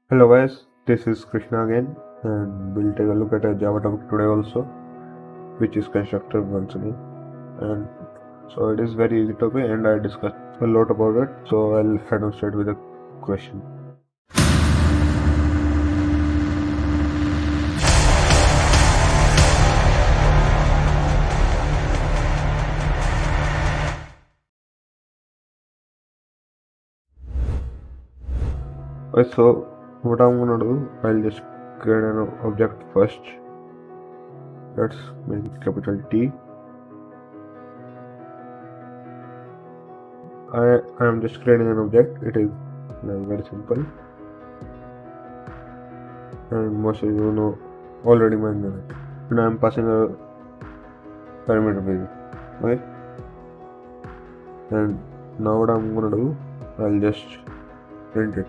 Hello guys, this is Krishna again, and we'll take a look at a Java topic today also, which is constructor once again. And so it is very easy topic, and I discussed a lot about it. So I'll head on straight with a question. Okay, so what I'm gonna do, I'll just create an object first. Let's make it capital T. I am just creating an object. It is very simple, and most of you know already mind it. And I'm passing a parameter value. Okay, and now what I'm gonna do, I'll just print it,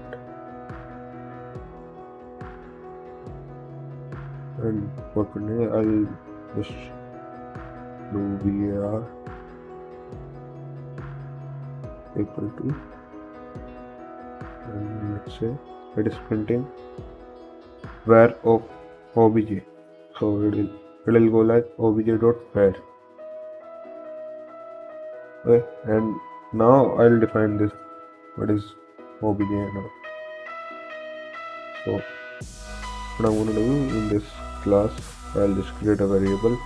and for today I'll just do var equal to, and let's say it is printing var of obj, so it'll go like obj.var. Okay, and now I'll define this, what is obj and all. So what I'm going to do, in this class I'll just create a variable,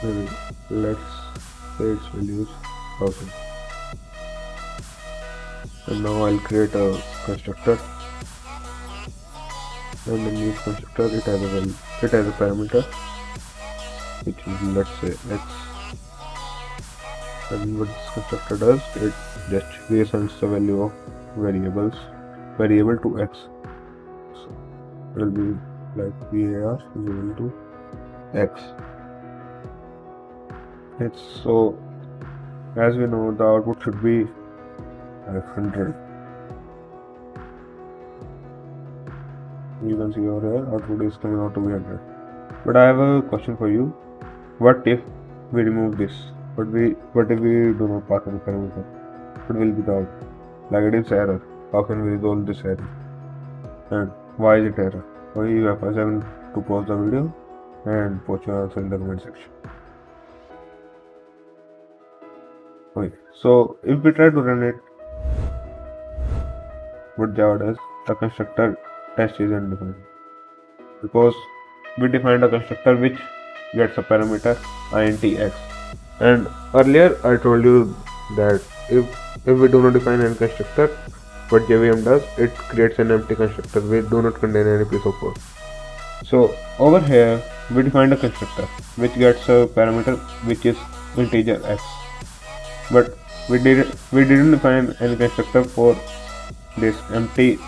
and let's say its value is 1000, and now I'll create a constructor, and in this constructor it has a parameter which is, let's say, x, and what this constructor does, it just reassigns the value of variable to x. So it will be like var is equal to x. So as we know, the output should be 100. You can see over here output is coming out to be 100. But I have a question for you. What if we remove this? What if we do not pass any parameter? What will be the output? Like, it is error. How can we resolve this error? And why is it error? So you have a second to pause the video and post your answer in the comment section. Okay, so if we try to run it, what Java does, the constructor test is undefined, because we defined a constructor which gets a parameter int x. And earlier I told you that if we do not define any constructor, what JVM does, it creates an empty constructor which do not contain any piece of code. So over here we defined a constructor which gets a parameter which is integer x, but we didn't define any constructor for this empty,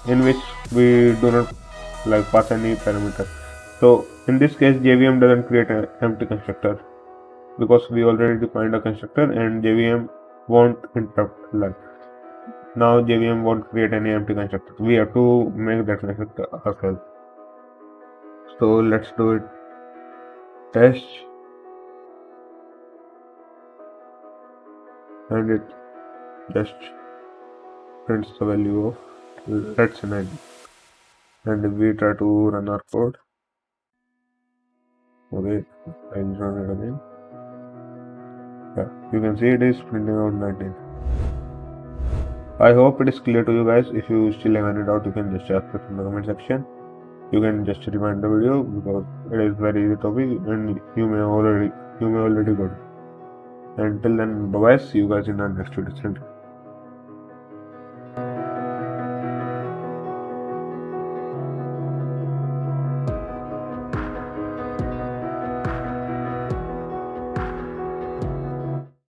in which we do not pass any parameter. So in this case JVM doesn't create an empty constructor, because we already defined a constructor, and JVM won't interrupt. Now JVM won't create any empty constructor. We have to make that constructor ourselves. So let's do it. Test, and it just prints the value of, let's say, 9. And if we try to run our code, okay, I'll run it again. Yeah, you can see it is printing out 19. I hope it is clear to you guys. If you still have any doubt, you can just ask it in the comment section. You can just rewind the video, because it is very easy topic and you may already got it. Until then, bye bye. See you guys in our next video.